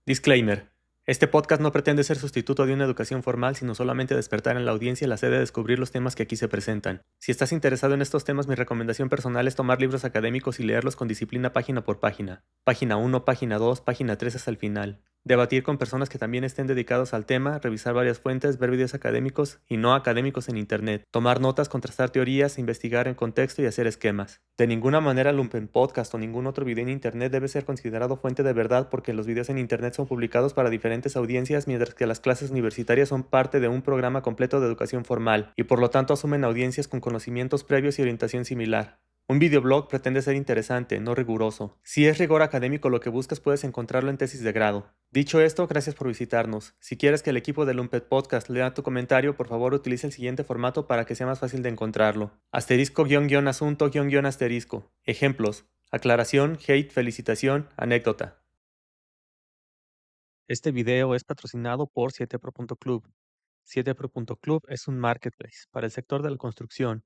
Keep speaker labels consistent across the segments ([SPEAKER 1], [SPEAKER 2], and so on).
[SPEAKER 1] Disclaimer. Este podcast no pretende ser sustituto de una educación formal, sino solamente despertar en la audiencia la sed de descubrir los temas que aquí se presentan. Si estás interesado en estos temas, mi recomendación personal es tomar libros académicos y leerlos con disciplina página por página. Página 1, página 2, página 3 hasta el final. Debatir con personas que también estén dedicados al tema, revisar varias fuentes, ver videos académicos y no académicos en internet, tomar notas, contrastar teorías, investigar en contexto y hacer esquemas. De ninguna manera Lumpen Podcast o ningún otro video en internet debe ser considerado fuente de verdad porque los videos en internet son publicados para diferentes audiencias mientras que las clases universitarias son parte de un programa completo de educación formal y por lo tanto asumen audiencias con conocimientos previos y orientación similar. Un videoblog pretende ser interesante, no riguroso. Si es rigor académico lo que buscas, puedes encontrarlo en tesis de grado. Dicho esto, gracias por visitarnos. Si quieres que el equipo de Lumped Podcast lea tu comentario, por favor utilice el siguiente formato para que sea más fácil de encontrarlo. Asterisco __ asunto _ asterisco. Ejemplos. Aclaración, hate, felicitación, anécdota. Este video es patrocinado por 7pro.club. 7pro.club es un marketplace para el sector de la construcción.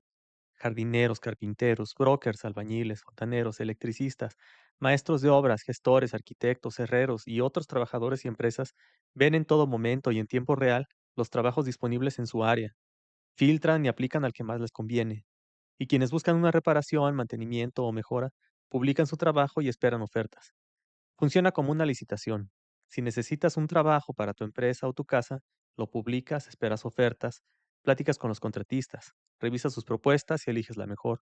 [SPEAKER 1] Jardineros, carpinteros, brokers, albañiles, fontaneros, electricistas, maestros de obras, gestores, arquitectos, herreros y otros trabajadores y empresas ven en todo momento y en tiempo real los trabajos disponibles en su área, filtran y aplican al que más les conviene. Y quienes buscan una reparación, mantenimiento o mejora, publican su trabajo y esperan ofertas. Funciona como una licitación. Si necesitas un trabajo para tu empresa o tu casa, lo publicas, esperas ofertas, platicas con los contratistas, revisas sus propuestas y eliges la mejor.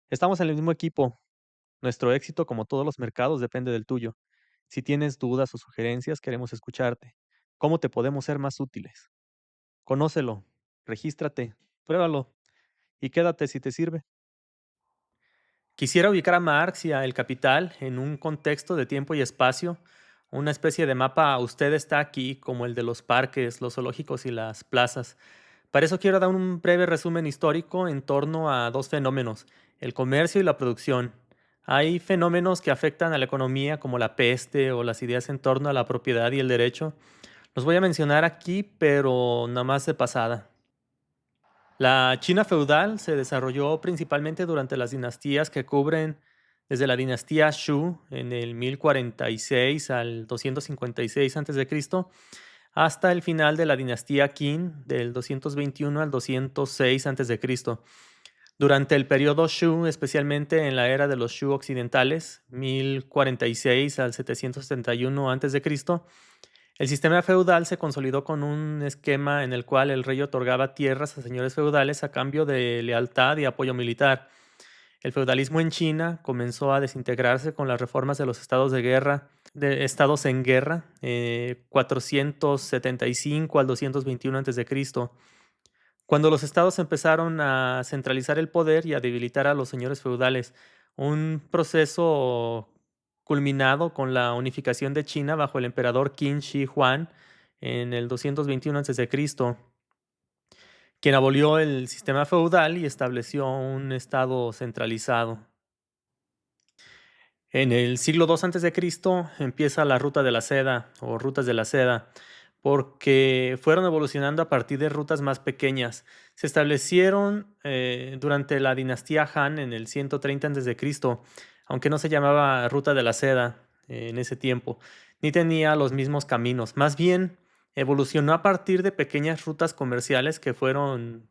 [SPEAKER 1] Estamos en el mismo equipo. Nuestro éxito, como todos los mercados, depende del tuyo. Si tienes dudas o sugerencias, queremos escucharte. ¿Cómo te podemos ser más útiles? Conócelo, regístrate, pruébalo y quédate si te sirve. Quisiera ubicar a Marx y a El Capital en un contexto de tiempo y espacio, una especie de mapa usted está aquí, como el de los parques, los zoológicos y las plazas. Para eso quiero dar un breve resumen histórico en torno a dos fenómenos, el comercio y la producción. Hay fenómenos que afectan a la economía como la peste o las ideas en torno a la propiedad y el derecho. Los voy a mencionar aquí, pero nada más de pasada. La China feudal se desarrolló principalmente durante las dinastías que cubren desde la dinastía Shu en el 1046 al 256 a.C. hasta el final de la dinastía Qin del 221 al 206 a.C. Durante el periodo Shu, especialmente en la era de los Shu occidentales, 1046 al 771 a.C., el sistema feudal se consolidó con un esquema en el cual el rey otorgaba tierras a señores feudales a cambio de lealtad y apoyo militar. El feudalismo en China comenzó a desintegrarse con las reformas de los estados en guerra, 475 al 221 a.C., cuando los estados empezaron a centralizar el poder y a debilitar a los señores feudales, un proceso culminado con la unificación de China bajo el emperador Qin Shi Huang en el 221 a.C., quien abolió el sistema feudal y estableció un estado centralizado. En el siglo II a.C. empieza la ruta de la seda o rutas de la seda, porque fueron evolucionando a partir de rutas más pequeñas. Se establecieron durante la dinastía Han en el 130 a.C., aunque no se llamaba ruta de la seda en ese tiempo, ni tenía los mismos caminos. Más bien, evolucionó a partir de pequeñas rutas comerciales que se fueron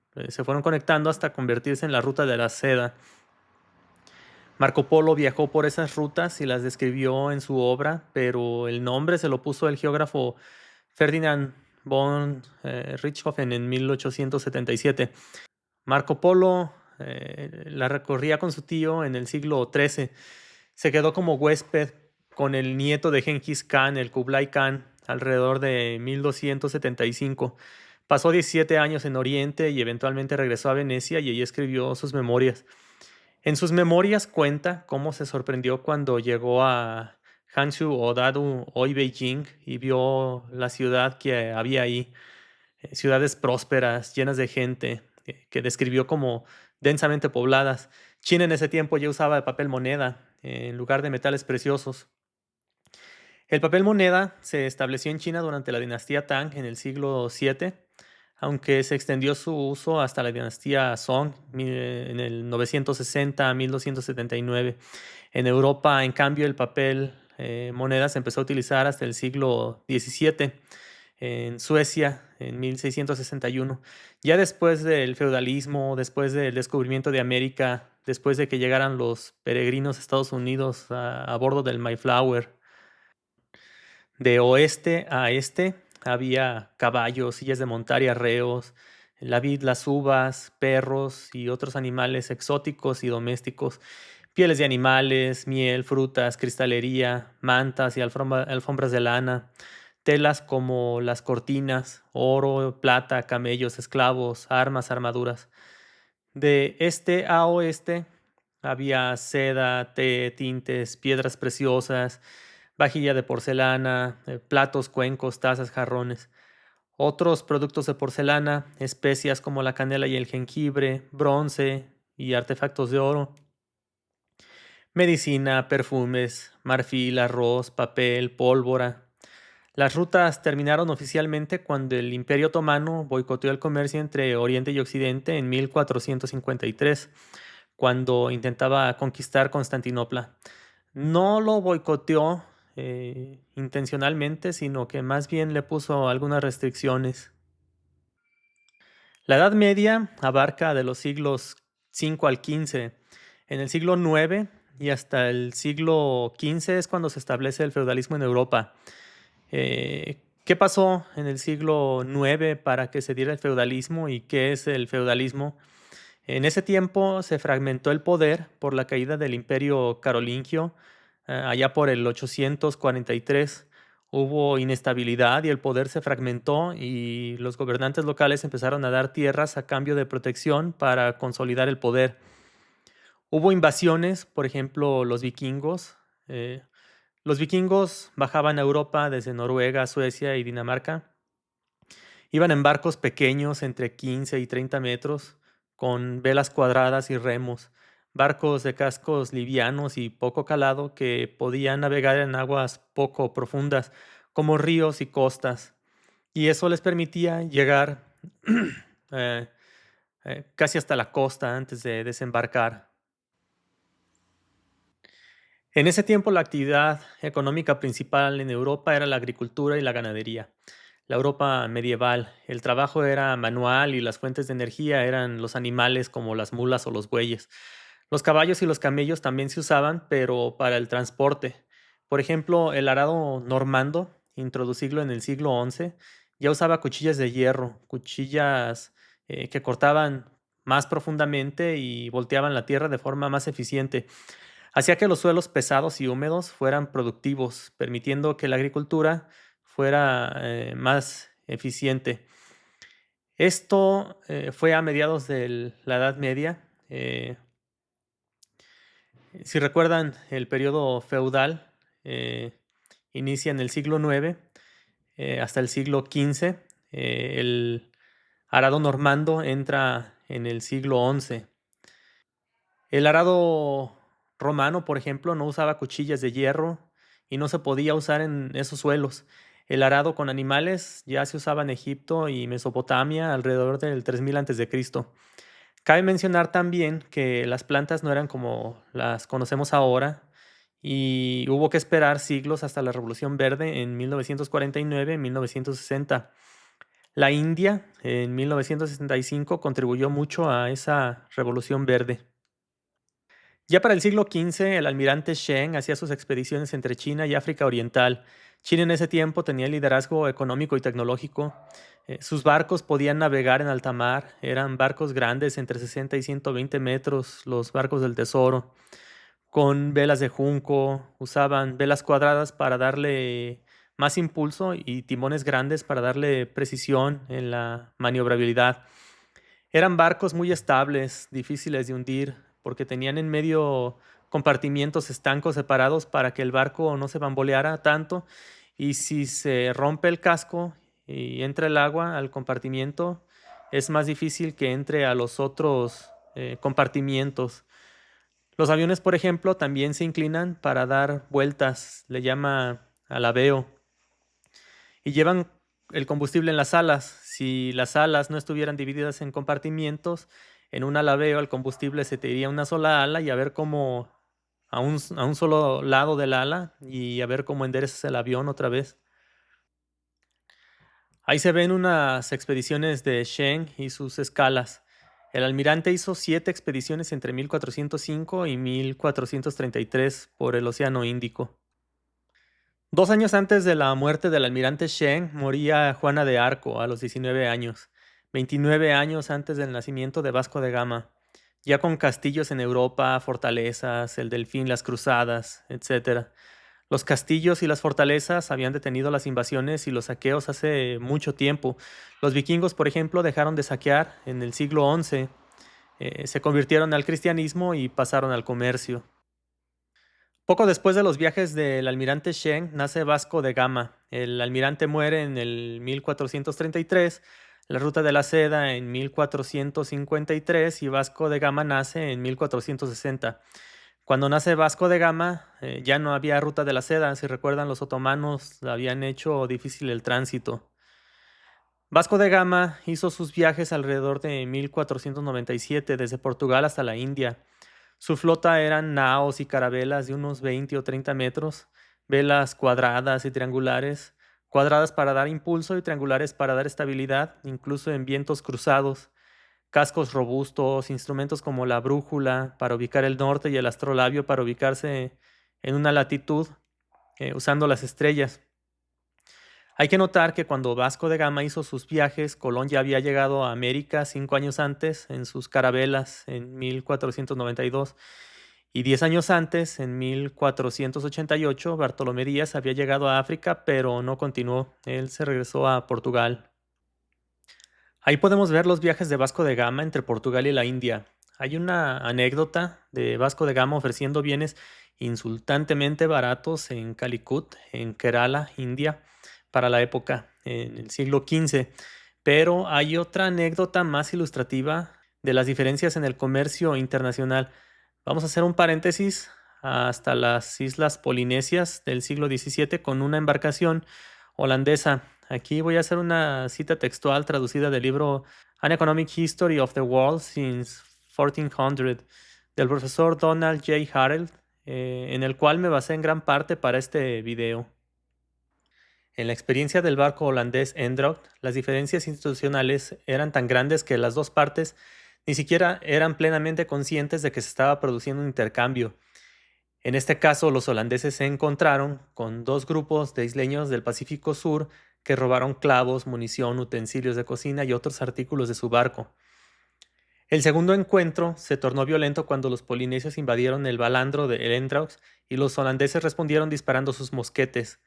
[SPEAKER 1] conectando hasta convertirse en la ruta de la seda. Marco Polo viajó por esas rutas y las describió en su obra, pero el nombre se lo puso el geógrafo Ferdinand von Richthofen en 1877. Marco Polo la recorría con su tío en el siglo XIII. Se quedó como huésped con el nieto de Genghis Khan, el Kublai Khan, alrededor de 1275. Pasó 17 años en Oriente y eventualmente regresó a Venecia y allí escribió sus memorias. En sus memorias cuenta cómo se sorprendió cuando llegó a Hangzhou o Dadu, hoy Beijing, y vio la ciudad que había ahí, ciudades prósperas, llenas de gente, que describió como densamente pobladas. China en ese tiempo ya usaba el papel moneda en lugar de metales preciosos. El papel moneda se estableció en China durante la dinastía Tang en el siglo VII, aunque se extendió su uso hasta la dinastía Song en el 960 a 1279. En Europa, en cambio, el papel moneda se empezó a utilizar hasta el siglo XVII en Suecia en 1661. Ya después del feudalismo, después del descubrimiento de América, después de que llegaran los peregrinos a Estados Unidos a bordo del Mayflower, de oeste a este había caballos, sillas de montar y arreos, la vid, las uvas, perros y otros animales exóticos y domésticos, pieles de animales, miel, frutas, cristalería, mantas y alfombras de lana, telas como las cortinas, oro, plata, camellos, esclavos, armas, armaduras. De este a oeste había seda, té, tintes, piedras preciosas, vajilla de porcelana, platos, cuencos, tazas, jarrones. Otros productos de porcelana, especias como la canela y el jengibre, bronce y artefactos de oro, medicina, perfumes, marfil, arroz, papel, pólvora. Las rutas terminaron oficialmente cuando el Imperio Otomano boicoteó el comercio entre Oriente y Occidente en 1453, cuando intentaba conquistar Constantinopla. No lo boicoteó intencionalmente, sino que más bien le puso algunas restricciones. La Edad Media abarca de los siglos V al XV. En el siglo IX y hasta el siglo XV es cuando se establece el feudalismo en Europa. ¿Qué pasó en el siglo IX para que se diera el feudalismo y qué es el feudalismo? En ese tiempo se fragmentó el poder por la caída del Imperio Carolingio, allá por el 843. Hubo inestabilidad y el poder se fragmentó y los gobernantes locales empezaron a dar tierras a cambio de protección para consolidar el poder. Hubo invasiones, por ejemplo, los vikingos. Los vikingos bajaban a Europa desde Noruega, Suecia y Dinamarca. Iban en barcos pequeños entre 15 y 30 metros, con velas cuadradas y remos, barcos de cascos livianos y poco calado que podían navegar en aguas poco profundas, como ríos y costas, y eso les permitía llegar eh, casi hasta la costa antes de desembarcar. En ese tiempo la actividad económica principal en Europa era la agricultura y la ganadería. La Europa medieval, el trabajo era manual y las fuentes de energía eran los animales como las mulas o los bueyes. Los caballos y los camellos también se usaban, pero para el transporte. Por ejemplo, el arado normando, introducido en el siglo XI, ya usaba cuchillas de hierro, cuchillas que cortaban más profundamente y volteaban la tierra de forma más eficiente. Hacía que los suelos pesados y húmedos fueran productivos, permitiendo que la agricultura fuera más eficiente. Esto fue a mediados de la Edad Media. Si recuerdan, el periodo feudal inicia en el siglo IX hasta el siglo XV. El arado normando entra en el siglo XI. El arado romano, por ejemplo, no usaba cuchillas de hierro y no se podía usar en esos suelos. El arado con animales ya se usaba en Egipto y Mesopotamia alrededor del 3000 a.C. Cabe mencionar también que las plantas no eran como las conocemos ahora y hubo que esperar siglos hasta la Revolución Verde en 1949-1960. La India en 1965 contribuyó mucho a esa Revolución Verde. Ya para el siglo XV, el almirante Sheng hacía sus expediciones entre China y África Oriental. China en ese tiempo tenía liderazgo económico y tecnológico. Sus barcos podían navegar en alta mar. Eran barcos grandes, entre 60 y 120 metros, los barcos del tesoro, con velas de junco. Usaban velas cuadradas para darle más impulso y timones grandes para darle precisión en la maniobrabilidad. Eran barcos muy estables, difíciles de hundir, porque tenían en medio compartimientos estancos separados para que el barco no se bamboleara tanto. Y si se rompe el casco y entra el agua al compartimiento, es más difícil que entre a los otros compartimientos. Los aviones, por ejemplo, también se inclinan para dar vueltas, le llama alabeo, y llevan el combustible en las alas. Si las alas no estuvieran divididas en compartimientos, en un alabeo el combustible se te iría a una sola ala y a ver cómo a un solo lado del ala y a ver cómo enderezas el avión otra vez. Ahí se ven unas expediciones de Sheng y sus escalas. El almirante hizo 7 expediciones entre 1405 y 1433 por el Océano Índico. 2 años antes de la muerte del almirante Sheng, moría Juana de Arco a los 19 años, 29 años antes del nacimiento de Vasco de Gama, ya con castillos en Europa, fortalezas, el Delfín, las cruzadas, etc. Los castillos y las fortalezas habían detenido las invasiones y los saqueos hace mucho tiempo. Los vikingos, por ejemplo, dejaron de saquear en el siglo XI, se convirtieron al cristianismo y pasaron al comercio. Poco después de los viajes del almirante Sheng, nace Vasco de Gama. El almirante muere en el 1433, la ruta de la seda en 1453 y Vasco de Gama nace en 1460. Cuando nace Vasco de Gama, ya no había ruta de la seda. Si recuerdan, los otomanos habían hecho difícil el tránsito. Vasco de Gama hizo sus viajes alrededor de 1497 desde Portugal hasta la India. Su flota eran naos y carabelas de unos 20 o 30 metros, velas cuadradas y triangulares, cuadradas para dar impulso y triangulares para dar estabilidad, incluso en vientos cruzados, cascos robustos, instrumentos como la brújula para ubicar el norte y el astrolabio para ubicarse en una latitud, usando las estrellas. Hay que notar que cuando Vasco de Gama hizo sus viajes, Colón ya había llegado a América 5 años antes en sus carabelas en 1492 y 10 años antes, en 1488, Bartolomé Díaz había llegado a África, pero no continuó. Él se regresó a Portugal. Ahí podemos ver los viajes de Vasco de Gama entre Portugal y la India. Hay una anécdota de Vasco de Gama ofreciendo bienes insultantemente baratos en Calicut, en Kerala, India, para la época, en el siglo XV. Pero hay otra anécdota más ilustrativa de las diferencias en el comercio internacional. Vamos a hacer un paréntesis hasta las islas Polinesias del siglo XVII con una embarcación holandesa. Aquí voy a hacer una cita textual traducida del libro An Economic History of the World since 1400 del profesor Donald J. Harrell, en el cual me basé en gran parte para este video. En la experiencia del barco holandés Endrocht, las diferencias institucionales eran tan grandes que las dos partes ni siquiera eran plenamente conscientes de que se estaba produciendo un intercambio. En este caso, los holandeses se encontraron con 2 grupos de isleños del Pacífico Sur que robaron clavos, munición, utensilios de cocina y otros artículos de su barco. El segundo encuentro se tornó violento cuando los polinesios invadieron el balandro de Endrocht y los holandeses respondieron disparando sus mosquetes.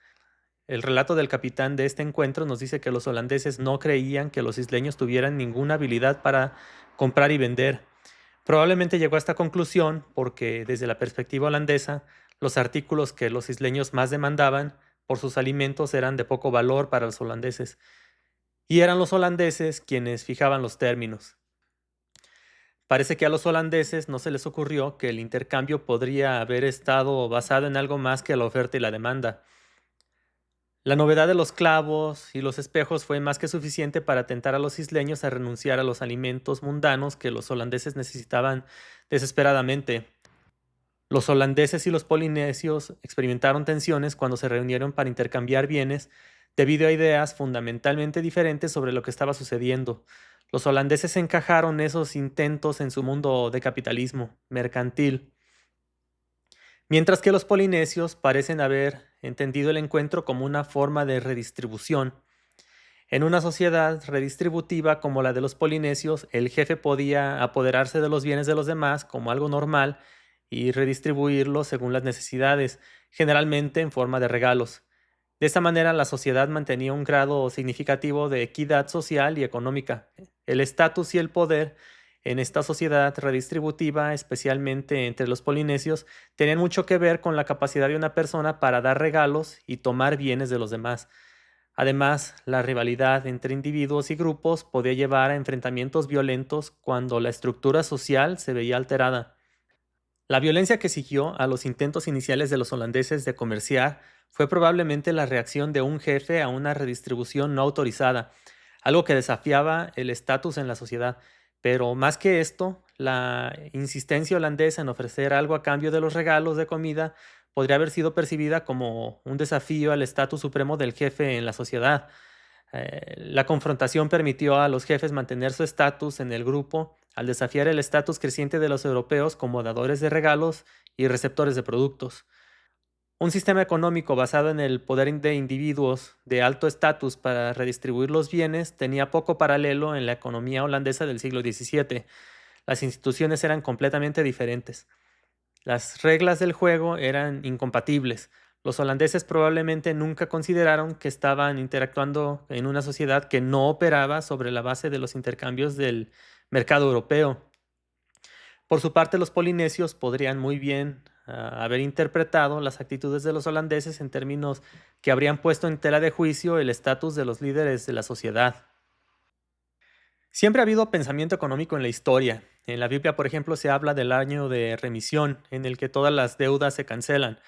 [SPEAKER 1] El relato del capitán de este encuentro nos dice que los holandeses no creían que los isleños tuvieran ninguna habilidad para comprar y vender. Probablemente llegó a esta conclusión porque, desde la perspectiva holandesa, los artículos que los isleños más demandaban por sus alimentos eran de poco valor para los holandeses, y eran los holandeses quienes fijaban los términos. Parece que a los holandeses no se les ocurrió que el intercambio podría haber estado basado en algo más que la oferta y la demanda. La novedad de los clavos y los espejos fue más que suficiente para tentar a los isleños a renunciar a los alimentos mundanos que los holandeses necesitaban desesperadamente. Los holandeses y los polinesios experimentaron tensiones cuando se reunieron para intercambiar bienes debido a ideas fundamentalmente diferentes sobre lo que estaba sucediendo. Los holandeses encajaron esos intentos en su mundo de capitalismo mercantil, mientras que los polinesios parecen haber entendido el encuentro como una forma de redistribución. En una sociedad redistributiva como la de los polinesios, el jefe podía apoderarse de los bienes de los demás como algo normal y redistribuirlos según las necesidades, generalmente en forma de regalos. De esta manera, la sociedad mantenía un grado significativo de equidad social y económica. El estatus y el poder en esta sociedad redistributiva, especialmente entre los polinesios, tenían mucho que ver con la capacidad de una persona para dar regalos y tomar bienes de los demás. Además, la rivalidad entre individuos y grupos podía llevar a enfrentamientos violentos cuando la estructura social se veía alterada. La violencia que siguió a los intentos iniciales de los holandeses de comerciar fue probablemente la reacción de un jefe a una redistribución no autorizada, algo que desafiaba el estatus en la sociedad. Pero más que esto, la insistencia holandesa en ofrecer algo a cambio de los regalos de comida podría haber sido percibida como un desafío al estatus supremo del jefe en la sociedad. La confrontación permitió a los jefes mantener su estatus en el grupo al desafiar el estatus creciente de los europeos como dadores de regalos y receptores de productos. Un sistema económico basado en el poder de individuos de alto estatus para redistribuir los bienes tenía poco paralelo en la economía holandesa del siglo XVII. Las instituciones eran completamente diferentes. Las reglas del juego eran incompatibles. Los holandeses probablemente nunca consideraron que estaban interactuando en una sociedad que no operaba sobre la base de los intercambios del mercado europeo. Por su parte, los polinesios podrían muy bien haber interpretado las actitudes de los holandeses en términos que habrían puesto en tela de juicio el estatus de los líderes de la sociedad. Siempre ha habido pensamiento económico en la historia. En la Biblia, por ejemplo, se habla del año de remisión, en el que todas las deudas se cancelan.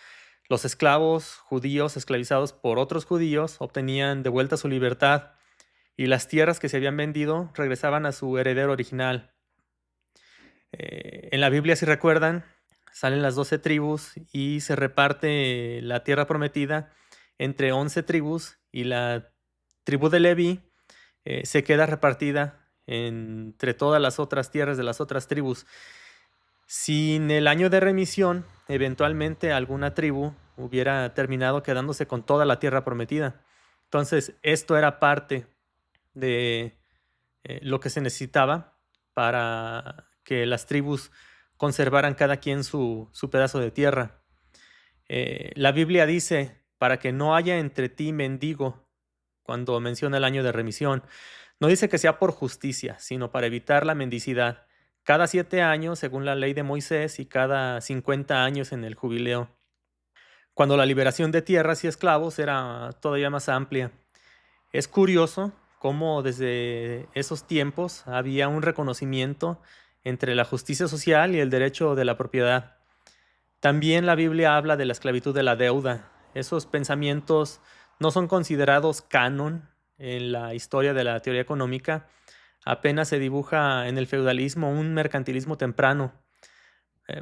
[SPEAKER 1] Los esclavos judíos esclavizados por otros judíos obtenían de vuelta su libertad y las tierras que se habían vendido regresaban a su heredero original. En la Biblia, si recuerdan, salen las 12 tribus y se reparte la tierra prometida entre 11 tribus y la tribu de Leví se queda repartida entre todas las otras tierras de las otras tribus. Sin el año de remisión, eventualmente alguna tribu hubiera terminado quedándose con toda la tierra prometida. Entonces, esto era parte de lo que se necesitaba para que las tribus conservaran cada quien su pedazo de tierra. La Biblia dice, para que no haya entre ti mendigo, cuando menciona el año de remisión. No dice que sea por justicia, sino para evitar la mendicidad. Cada 7 años, según la ley de Moisés, y cada 50 años en el jubileo. Cuando la liberación de tierras y esclavos era todavía más amplia. Es curioso cómo desde esos tiempos había un reconocimiento entre la justicia social y el derecho de la propiedad. También la Biblia habla de la esclavitud de la deuda. Esos pensamientos no son considerados canon en la historia de la teoría económica. Apenas se dibuja en el feudalismo un mercantilismo temprano.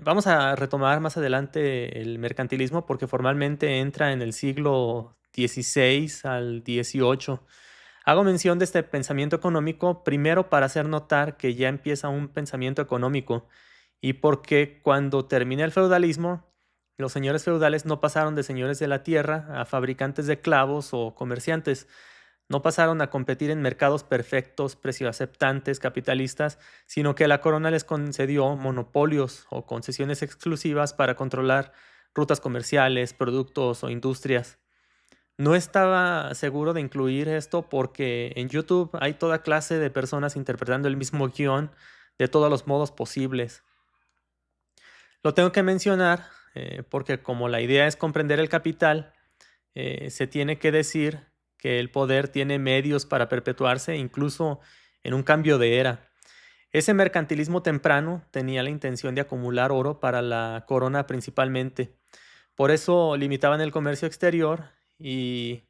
[SPEAKER 1] Vamos a retomar más adelante el mercantilismo porque formalmente entra en el siglo XVI al XVIII. Hago mención de este pensamiento económico primero para hacer notar que ya empieza un pensamiento económico y porque cuando termina el feudalismo, los señores feudales no pasaron de señores de la tierra a fabricantes de clavos o comerciantes, no pasaron a competir en mercados perfectos, precioaceptantes, capitalistas, sino que la corona les concedió monopolios o concesiones exclusivas para controlar rutas comerciales, productos o industrias. No estaba seguro de incluir esto porque en YouTube hay toda clase de personas interpretando el mismo guión de todos los modos posibles. Lo tengo que mencionar porque como la idea es comprender el capital, se tiene que decir que el poder tiene medios para perpetuarse incluso en un cambio de era. Ese mercantilismo temprano tenía la intención de acumular oro para la corona principalmente. Por eso limitaban el comercio exterior y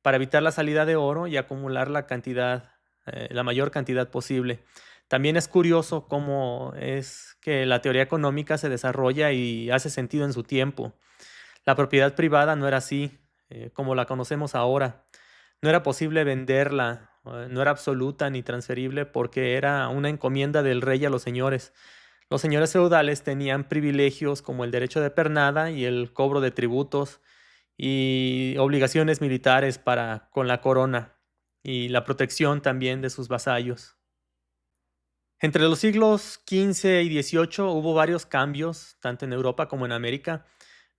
[SPEAKER 1] para evitar la salida de oro y acumular la mayor cantidad posible. También es curioso cómo es que la teoría económica se desarrolla y hace sentido en su tiempo. La propiedad privada no era así, como la conocemos ahora. No era posible venderla, no era absoluta ni transferible porque era una encomienda del rey a los señores. Los señores feudales tenían privilegios como el derecho de pernada y el cobro de tributos y obligaciones militares con la corona y la protección también de sus vasallos. Entre los siglos XV y XVIII hubo varios cambios, tanto en Europa como en América.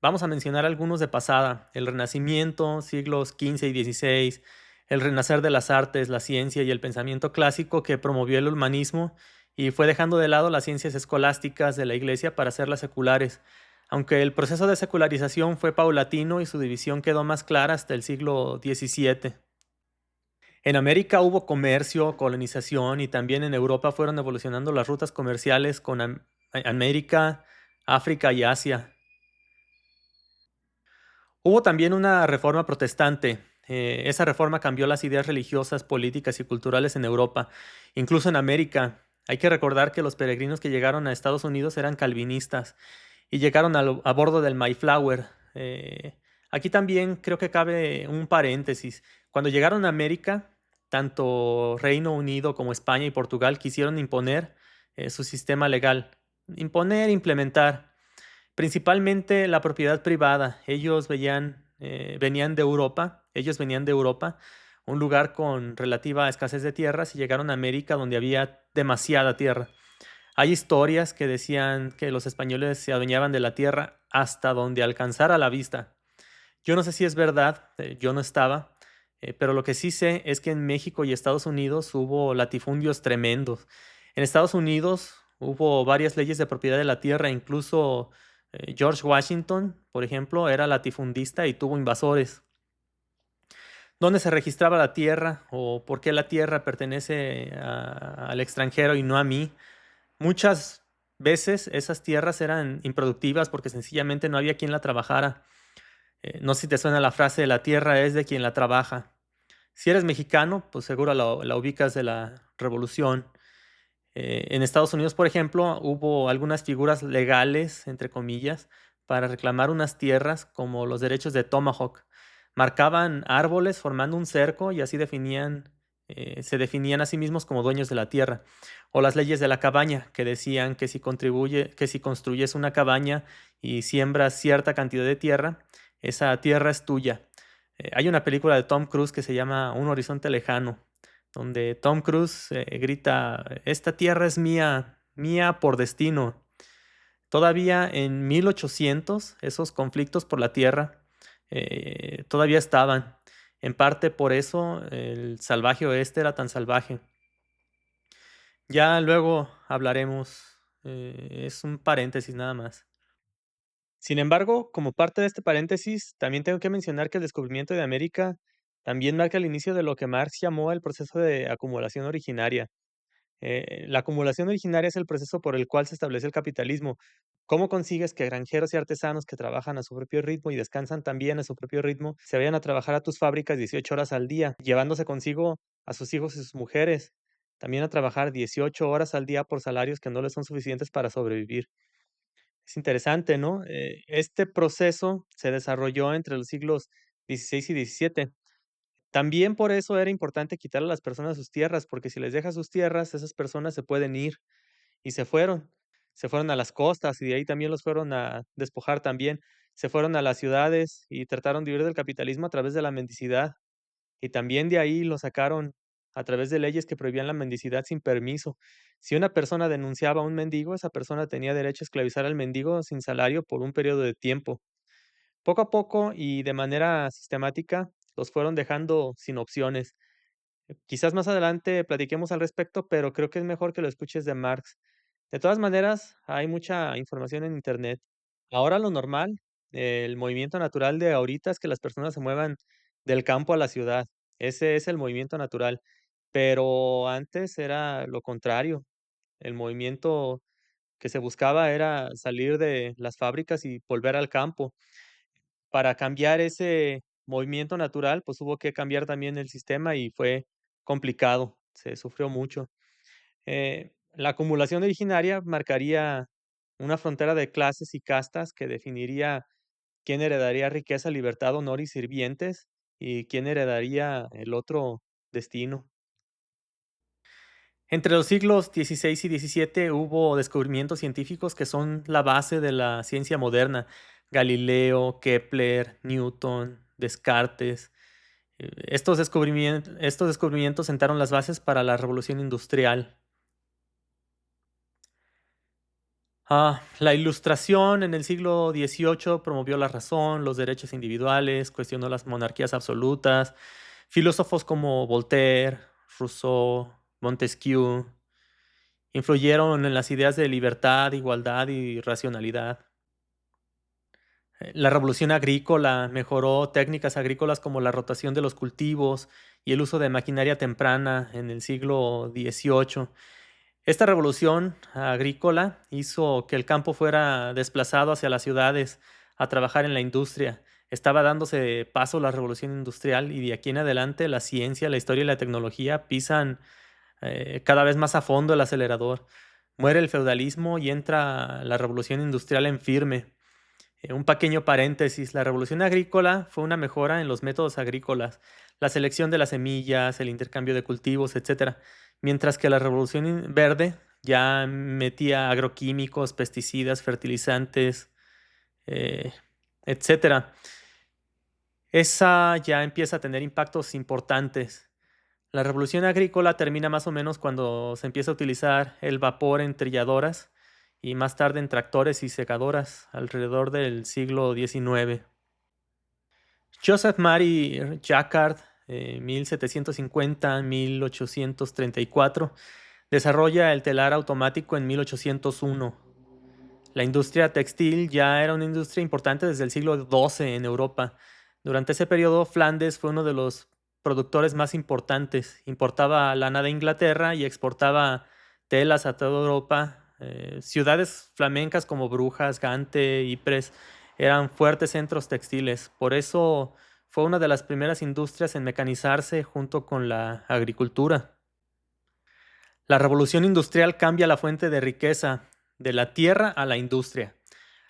[SPEAKER 1] Vamos a mencionar algunos de pasada: el Renacimiento, siglos XV y XVI, el renacer de las artes, la ciencia y el pensamiento clásico que promovió el humanismo y fue dejando de lado las ciencias escolásticas de la Iglesia para hacerlas seculares, aunque el proceso de secularización fue paulatino y su división quedó más clara hasta el siglo XVII. En América hubo comercio, colonización y también en Europa fueron evolucionando las rutas comerciales con América, África y Asia. Hubo también una reforma protestante. Esa reforma cambió las ideas religiosas, políticas y culturales en Europa, incluso en América. Hay que recordar que los peregrinos que llegaron a Estados Unidos eran calvinistas y llegaron a bordo del Mayflower. Aquí también creo que cabe un paréntesis. Cuando llegaron a América, tanto Reino Unido como España y Portugal quisieron imponer su sistema legal. Imponer, implementar. Principalmente la propiedad privada. Ellos venían de Europa, un lugar con relativa escasez de tierras, y llegaron a América donde había demasiada tierra. Hay historias que decían que los españoles se adueñaban de la tierra hasta donde alcanzara la vista. Yo no sé si es verdad, yo no estaba, pero lo que sí sé es que en México y Estados Unidos hubo latifundios tremendos. En Estados Unidos hubo varias leyes de propiedad de la tierra, incluso George Washington, por ejemplo, era latifundista y tuvo invasores. ¿Dónde se registraba la tierra o por qué la tierra pertenece al extranjero y no a mí? Muchas veces esas tierras eran improductivas porque sencillamente no había quien la trabajara. No sé si te suena la frase, la tierra es de quien la trabaja. Si eres mexicano, pues seguro la ubicas de la Revolución. En Estados Unidos, por ejemplo, hubo algunas figuras legales, entre comillas, para reclamar unas tierras como los derechos de Tomahawk. Marcaban árboles formando un cerco y así se definían a sí mismos como dueños de la tierra. O las leyes de la cabaña, que decían que si construyes una cabaña y siembras cierta cantidad de tierra, esa tierra es tuya. Hay una película de Tom Cruise que se llama Un horizonte lejano, donde Tom Cruise grita, esta tierra es mía, mía por destino. Todavía en 1800 esos conflictos por la tierra todavía estaban. En parte por eso el salvaje oeste era tan salvaje. Ya luego hablaremos, es un paréntesis nada más. Sin embargo, como parte de este paréntesis, también tengo que mencionar que el descubrimiento de América también marca el inicio de lo que Marx llamó el proceso de acumulación originaria. La acumulación originaria es el proceso por el cual se establece el capitalismo. ¿Cómo consigues que granjeros y artesanos que trabajan a su propio ritmo y descansan también a su propio ritmo se vayan a trabajar a tus fábricas 18 horas al día, llevándose consigo a sus hijos y sus mujeres, también a trabajar 18 horas al día por salarios que no les son suficientes para sobrevivir? Es interesante, ¿no? Este proceso se desarrolló entre los siglos XVI y XVII. También por eso era importante quitarle a las personas sus tierras, porque si les dejas sus tierras, esas personas se pueden ir, y se fueron. Se fueron a las costas y de ahí también los fueron a despojar también. Se fueron a las ciudades y trataron de huir del capitalismo a través de la mendicidad, y también de ahí lo sacaron a través de leyes que prohibían la mendicidad sin permiso. Si una persona denunciaba a un mendigo, esa persona tenía derecho a esclavizar al mendigo sin salario por un periodo de tiempo. Poco a poco y de manera sistemática, los fueron dejando sin opciones. Quizás más adelante platiquemos al respecto, pero creo que es mejor que lo escuches de Marx. De todas maneras, hay mucha información en Internet. Ahora lo normal, el movimiento natural de ahorita es que las personas se muevan del campo a la ciudad. Ese es el movimiento natural. Pero antes era lo contrario. El movimiento que se buscaba era salir de las fábricas y volver al campo. Para cambiar ese movimiento natural, pues hubo que cambiar también el sistema y fue complicado, se sufrió mucho. La acumulación originaria marcaría una frontera de clases y castas que definiría quién heredaría riqueza, libertad, honor y sirvientes, y quién heredaría el otro destino. Entre los siglos XVI y XVII hubo descubrimientos científicos que son la base de la ciencia moderna. Galileo, Kepler, Newton, Descartes. Estos descubrimientos sentaron las bases para la revolución industrial. La Ilustración en el siglo XVIII promovió la razón, los derechos individuales, cuestionó las monarquías absolutas. Filósofos como Voltaire, Rousseau, Montesquieu influyeron en las ideas de libertad, igualdad y racionalidad. La revolución agrícola mejoró técnicas agrícolas como la rotación de los cultivos y el uso de maquinaria temprana en el siglo XVIII. Esta revolución agrícola hizo que el campo fuera desplazado hacia las ciudades a trabajar en la industria. Estaba dándose paso la revolución industrial y de aquí en adelante la ciencia, la historia y la tecnología pisan cada vez más a fondo el acelerador. Muere el feudalismo y entra la revolución industrial en firme. Un pequeño paréntesis, la revolución agrícola fue una mejora en los métodos agrícolas, la selección de las semillas, el intercambio de cultivos, etcétera. Mientras que la revolución verde ya metía agroquímicos, pesticidas, fertilizantes, eh, etcétera. Esa ya empieza a tener impactos importantes. La revolución agrícola termina más o menos cuando se empieza a utilizar el vapor en trilladoras y más tarde en tractores y secadoras, alrededor del siglo XIX. Joseph Mary Jacquard, 1750-1834, desarrolla el telar automático en 1801. La industria textil ya era una industria importante desde el siglo XII en Europa. Durante ese periodo, Flandes fue uno de los productores más importantes. Importaba lana de Inglaterra y exportaba telas a toda Europa. Ciudades flamencas como Brujas, Gante, Ypres eran fuertes centros textiles. Por eso fue una de las primeras industrias en mecanizarse junto con la agricultura. La revolución industrial cambia la fuente de riqueza de la tierra a la industria.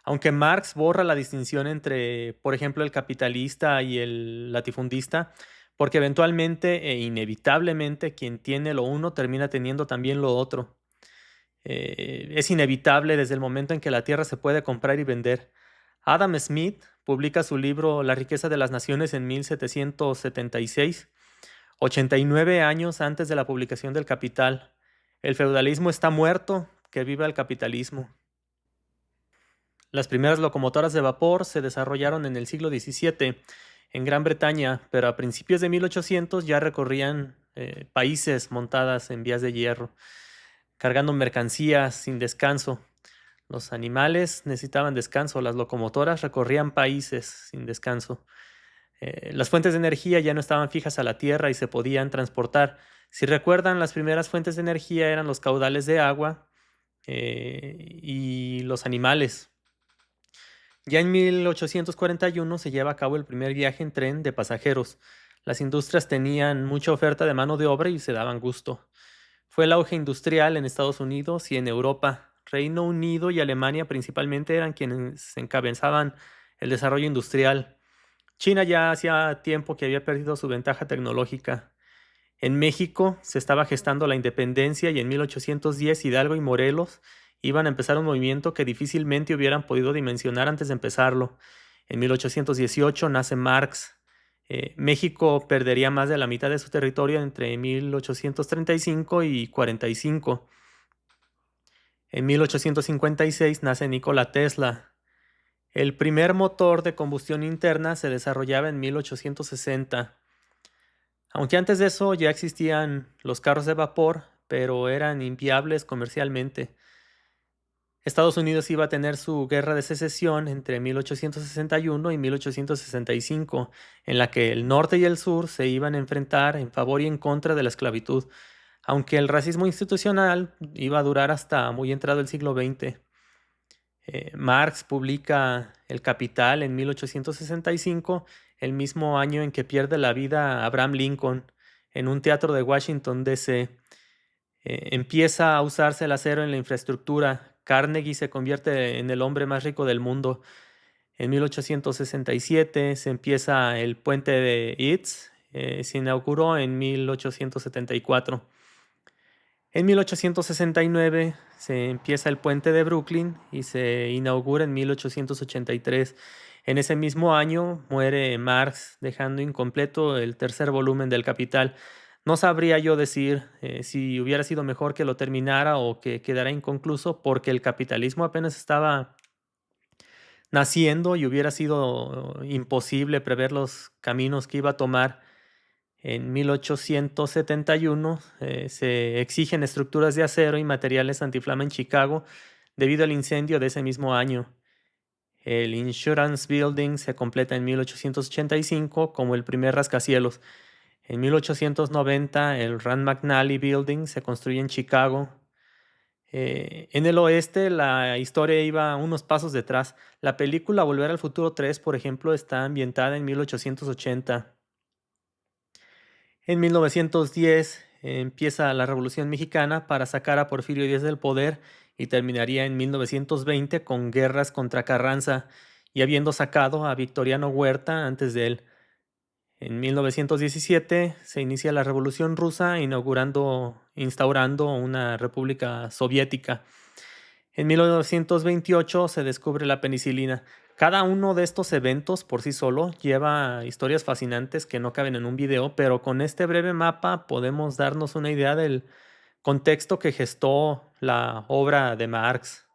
[SPEAKER 1] Aunque Marx borra la distinción entre, por ejemplo, el capitalista y el latifundista, porque eventualmente e inevitablemente quien tiene lo uno termina teniendo también lo otro. Es inevitable desde el momento en que la tierra se puede comprar y vender. Adam Smith publica su libro La riqueza de las naciones en 1776, 89 años antes de la publicación del Capital. El feudalismo está muerto, que viva el capitalismo. Las primeras locomotoras de vapor se desarrollaron en el siglo XVII en Gran Bretaña, pero a principios de 1800 ya recorrían países montadas en vías de hierro, cargando mercancías sin descanso. Los animales necesitaban descanso, las locomotoras recorrían países sin descanso. Las fuentes de energía ya no estaban fijas a la tierra y se podían transportar. Si recuerdan, las primeras fuentes de energía eran los caudales de agua y los animales. Ya en 1841 se lleva a cabo el primer viaje en tren de pasajeros. Las industrias tenían mucha oferta de mano de obra y se daban gusto. Fue el auge industrial en Estados Unidos y en Europa. Reino Unido y Alemania principalmente eran quienes encabezaban el desarrollo industrial. China ya hacía tiempo que había perdido su ventaja tecnológica. En México se estaba gestando la independencia y en 1810 Hidalgo y Morelos iban a empezar un movimiento que difícilmente hubieran podido dimensionar antes de empezarlo. En 1818 nace Marx. México perdería más de la mitad de su territorio entre 1835 y 45. En 1856 nace Nikola Tesla. El primer motor de combustión interna se desarrollaba en 1860. Aunque antes de eso ya existían los carros de vapor, pero eran inviables comercialmente. Estados Unidos iba a tener su guerra de secesión entre 1861 y 1865, en la que el norte y el sur se iban a enfrentar en favor y en contra de la esclavitud, aunque el racismo institucional iba a durar hasta muy entrado el siglo XX. Marx publica El Capital en 1865, el mismo año en que pierde la vida Abraham Lincoln en un teatro de Washington, D.C. Empieza a usarse el acero en la infraestructura. Carnegie se convierte en el hombre más rico del mundo. En 1867 se empieza el puente de Eads, se inauguró en 1874. En 1869 se empieza el puente de Brooklyn y se inaugura en 1883. En ese mismo año muere Marx, dejando incompleto el tercer volumen del Capital. No sabría yo decir si hubiera sido mejor que lo terminara o que quedara inconcluso, porque el capitalismo apenas estaba naciendo y hubiera sido imposible prever los caminos que iba a tomar. En 1871 se exigen estructuras de acero y materiales antiflama en Chicago debido al incendio de ese mismo año. El Insurance Building se completa en 1885 como el primer rascacielos. En 1890 el Rand McNally Building se construye en Chicago. En el oeste la historia iba unos pasos detrás. La película Volver al Futuro 3, por ejemplo, está ambientada en 1880. En 1910 Empieza la Revolución Mexicana para sacar a Porfirio Díaz del poder y terminaría en 1920 con guerras contra Carranza y habiendo sacado a Victoriano Huerta antes de él. En 1917 se inicia la Revolución Rusa, instaurando una república soviética. En 1928 se descubre la penicilina. Cada uno de estos eventos por sí solo lleva historias fascinantes que no caben en un video, pero con este breve mapa podemos darnos una idea del contexto que gestó la obra de Marx.